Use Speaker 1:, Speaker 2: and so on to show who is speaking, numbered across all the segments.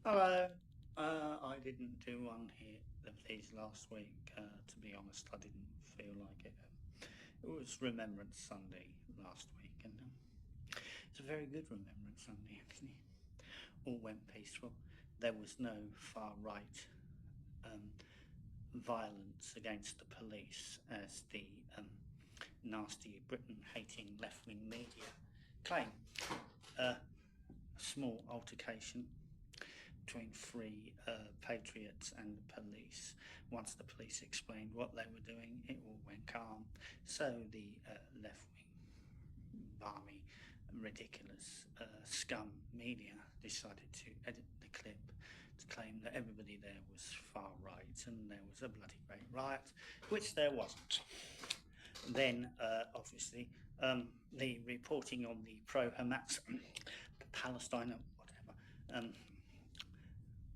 Speaker 1: Hello. I didn't do one here of these last week. To be honest, I didn't feel like it. It was Remembrance Sunday last week, and it's a very good Remembrance Sunday actually. All went peaceful. There was no far right um, violence against the police, as the nasty Britain-hating left-wing media claim. A small altercation between three patriots and the police. Once the police explained what they were doing, it all went calm. So the left wing, balmy, ridiculous scum media decided to edit the clip to claim that everybody there was far right and there was a bloody great riot, which there wasn't. Then, obviously, the reporting on the pro-Hamas, Palestine, whatever,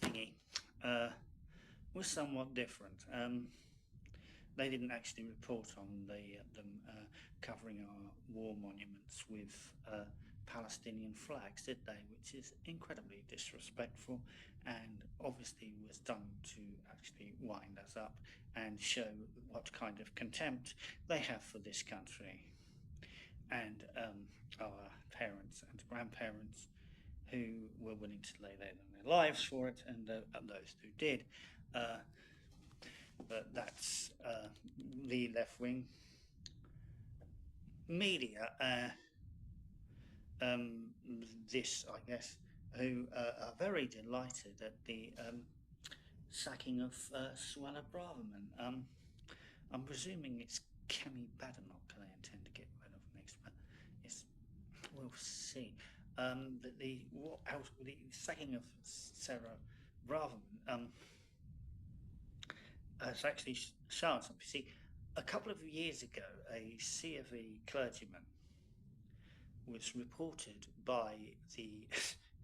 Speaker 1: thingy was somewhat different. They didn't actually report on them covering our war monuments with Palestinian flags, did they? Which is incredibly disrespectful, and obviously was done to actually wind us up and show what kind of contempt they have for this country and our parents and grandparents who were willing to lay down their lives for it, and those who did. Uh, but that's the left wing media. This, I guess, who are very delighted at the sacking of Suella Braverman. I'm presuming it's Kemi Badenoch they intend to get rid of next, but yes, we'll see. The sacking of Sarah Braverman has actually shown something. See, a couple of years ago, a C of E clergyman was reported by the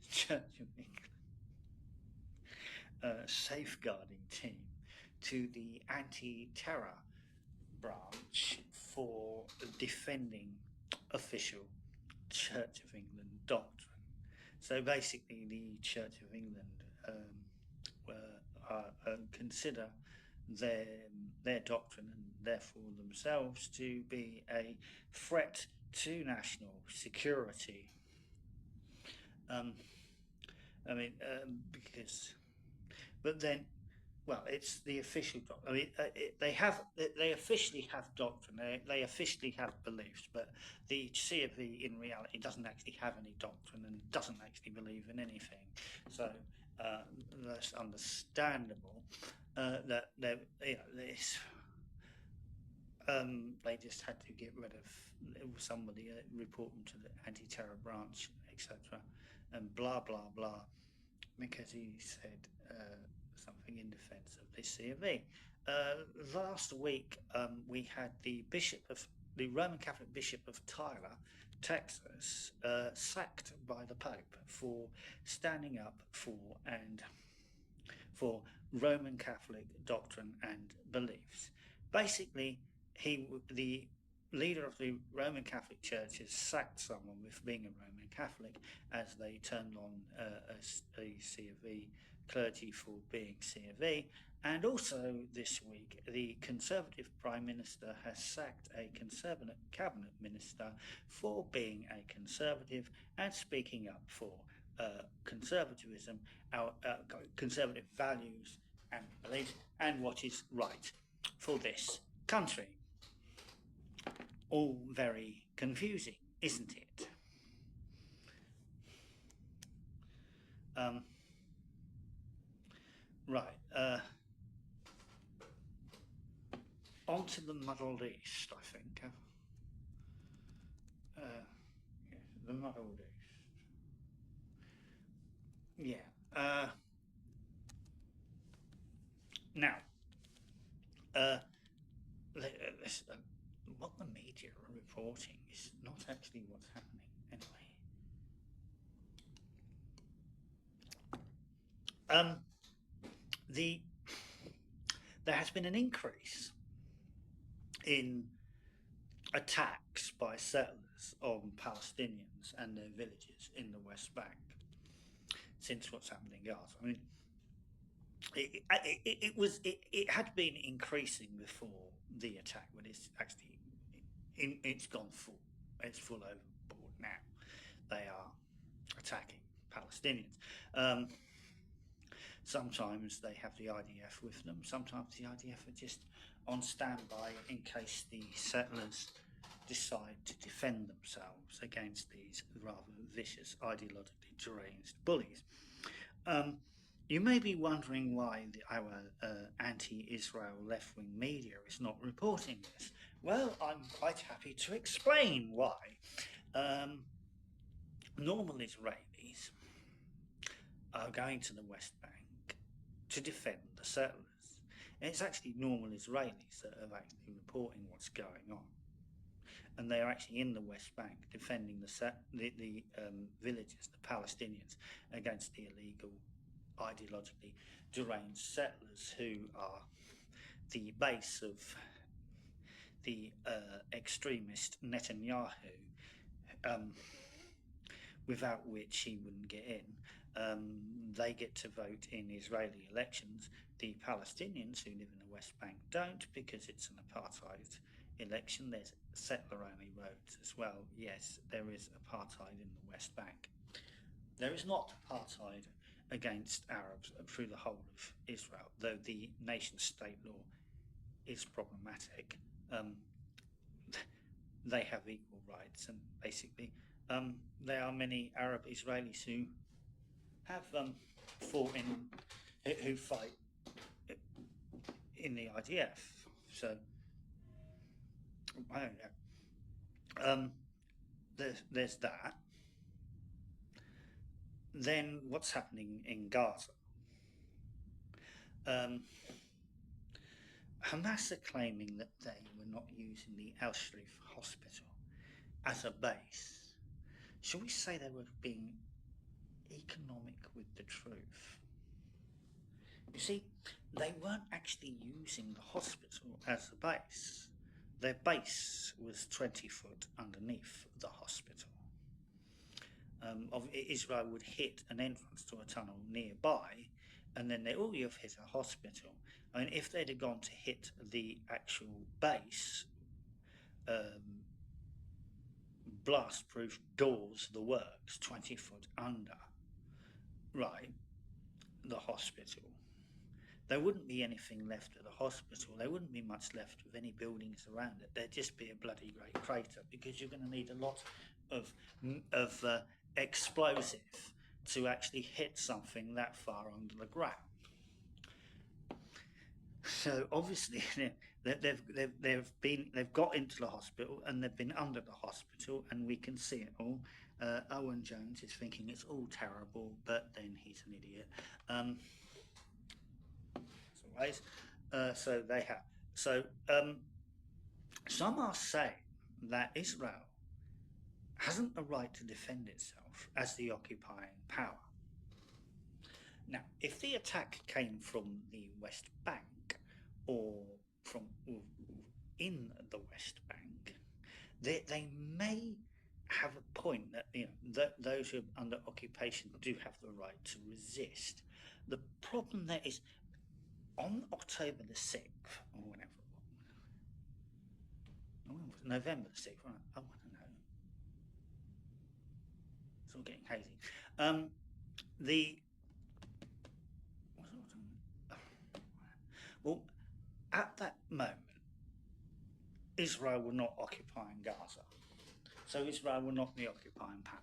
Speaker 1: Church of England safeguarding team to the anti-terror branch for defending official Church of England doctrine. So basically, the Church of England consider their doctrine and therefore themselves to be a threat to national security. Because, but then, well, it's the official doctrine. They officially have doctrine. They officially have beliefs, but the CFE in reality doesn't actually have any doctrine and doesn't actually believe in anything. So that's understandable that this. They just had to get rid of somebody, report them to the anti-terror branch, etc., and blah blah blah, because he said something in defence of the CFE. Last week, we had the Roman Catholic Bishop of Tyler, Texas, sacked by the Pope for standing up for Roman Catholic doctrine and beliefs. Basically, the leader of the Roman Catholic Church has sacked someone with being a Roman Catholic as they turned on a C of E clergy for being C of E. And also this week, the Conservative Prime Minister has sacked a Conservative Cabinet Minister for being a Conservative and speaking up for conservatism, our conservative values and beliefs, and what is right for this country. All very confusing, isn't it? Right. On to the muddled east, I think. Yes, the muddled east. Yeah. Now, what the media are reporting is not actually what's happening anyway. There has been an increase in attacks by settlers on Palestinians and their villages in the West Bank. since what's happened in Gaza. I mean, it had been increasing before the attack, but it's actually it's gone full. It's full overboard now. They are attacking Palestinians. Sometimes they have the IDF with them. Sometimes the IDF are just on standby in case the settlers decide to defend themselves against these rather vicious, ideologically deranged bullies. You may be wondering why our anti-Israel left-wing media is not reporting this. Well, I'm quite happy to explain why. Normal Israelis are going to the West Bank to defend the settlers. And it's actually normal Israelis that are actually reporting what's going on. And they are actually in the West Bank defending the villages, the Palestinians, against the illegal, ideologically deranged settlers who are the base of the extremist Netanyahu, without which he wouldn't get in. They get to vote in Israeli elections. The Palestinians who live in the West Bank don't, because it's an apartheid election. There's settler-only roads as well. Yes, there is apartheid in the West Bank. There is not apartheid against Arabs through the whole of Israel, though the nation-state law is problematic. They have equal rights, and basically there are many Arab Israelis who have fought who fight in the IDF. So I don't know. There's that. Then what's happening in Gaza? Hamas are claiming that they were not using the Al Sharif hospital as a base. Shall we say they were being economic with the truth? You see, they weren't actually using the hospital as a base. Their base was 20 foot underneath the hospital. Israel would hit an entrance to a tunnel nearby, and then you've hit a hospital. I mean, if they'd have gone to hit the actual base, blast-proof doors, the works, 20 foot under, right, the hospital, there wouldn't be anything left of the hospital. There wouldn't be much left of any buildings around it. There'd just be a bloody great crater, because you're going to need a lot of explosive to actually hit something that far under the ground. So obviously they've got into the hospital, and they've been under the hospital, and we can see it all. Owen Jones is thinking it's all terrible, but then he's an idiot. As always. So they have. So some are saying that Israel hasn't a right to defend itself as the occupying power. Now, if the attack came from the West Bank, or from in the West Bank, they may have a point that those who are under occupation do have the right to resist. The problem there is, on October the 6th, or whenever, November the 6th, right? I want to know. It's all getting hazy. Well, at that moment, Israel were not occupying Gaza. So Israel were not the occupying power.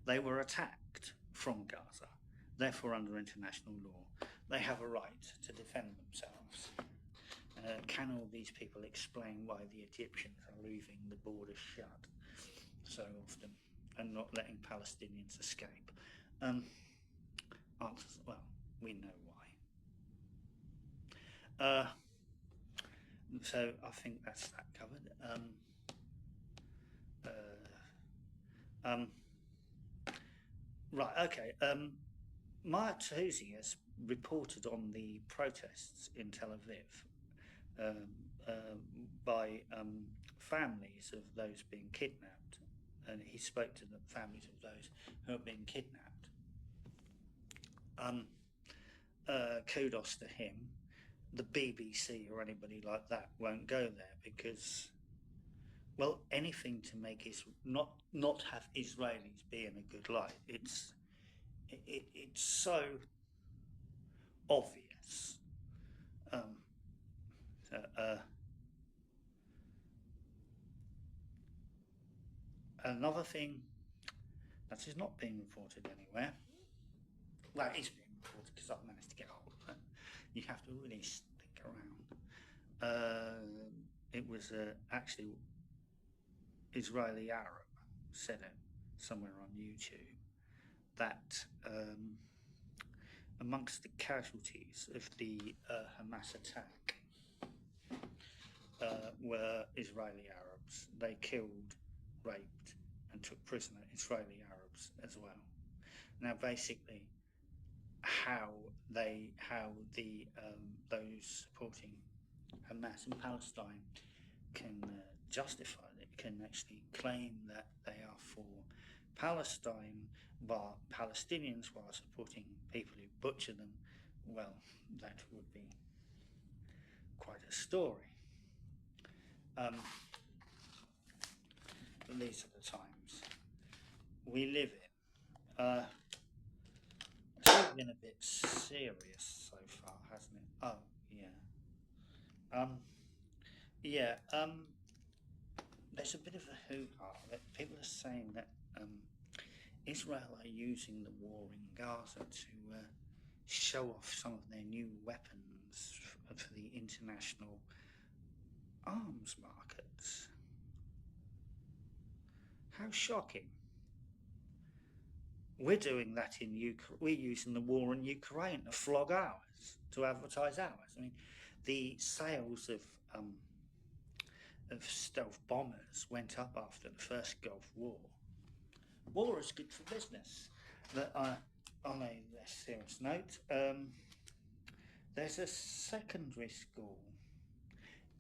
Speaker 1: They were attacked from Gaza. Therefore, under international law, they have a right to defend themselves. Can all these people explain why the Egyptians are leaving the borders shut so often and not letting Palestinians escape? Answers, well, we know why. So I think that's that covered. Right, okay. Maya Touzzi has reported on the protests in Tel Aviv by families of those being kidnapped, and he spoke to the families of those who have been kidnapped. kudos to him. The BBC or anybody like that won't go there because, well, anything to make not have Israelis be in a good light. It's so obvious. Um, so, another thing that is not being reported anywhere. Well, it is being reported because I've managed to get hold of it. You have to really stick around. It was actually Israeli Arab said it somewhere on YouTube that amongst the casualties of the Hamas attack were Israeli Arabs. They killed, raped, and took prisoner Israeli Arabs as well. Now, basically, how the those supporting Hamas in Palestine can justify it, can actually claim that they are for Palestine, while Palestinians while supporting people who butcher them, well, that would be quite a story. But these are the times we live in. It's been a bit serious so far, hasn't it? Oh, yeah. There's a bit of a hoo-ha that people are saying that Israel are using the war in Gaza to show off some of their new weapons for the international arms markets. How shocking. We're doing that in Ukraine. We're using the war in Ukraine to flog ours, to advertise ours. I mean, the sales of stealth bombers went up after the first Gulf War. War is good for business. But on a less serious note, there's a secondary school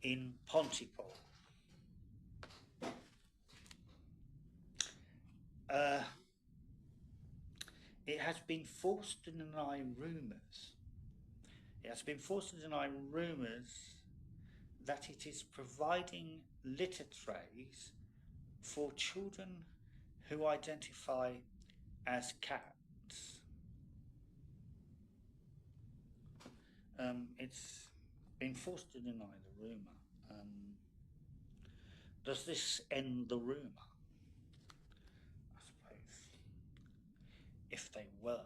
Speaker 1: in Pontypool. It has been forced to deny rumours. It has been forced to deny rumours that it is providing litter trays for children who identify as cats. It's been forced to deny the rumour. Does this end the rumour? I suppose if they were,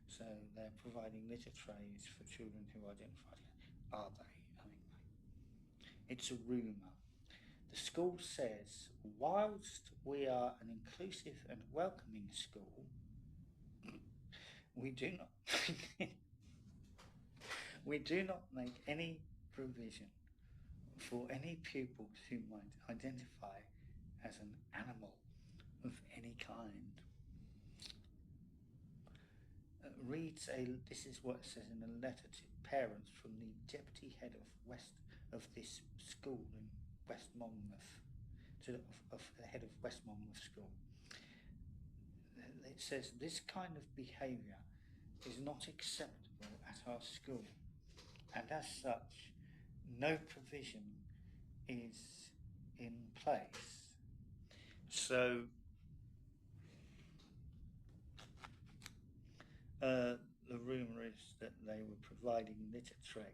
Speaker 1: so they're providing litter trays for children who identify. Are they? I mean, it's a rumour. The school says, whilst we are an inclusive and welcoming school, we do not make any provision for any pupils who might identify as an animal of any kind. This is what it says in a letter to parents from the deputy head of this school in West Monmouth, of the head of West Monmouth School. It says this kind of behaviour is not acceptable at our school, and as such, no provision is in place. So the rumour is that they were providing litter trays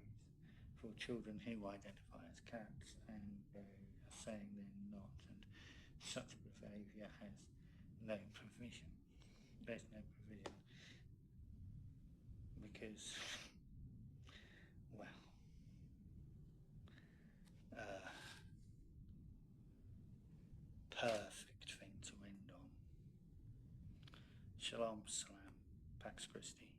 Speaker 1: for children who identify as cats, and they are saying they're not, and such behaviour has no provision. There's no provision because, well, perfect thing to end on. Shalom, salam, Pax Christi.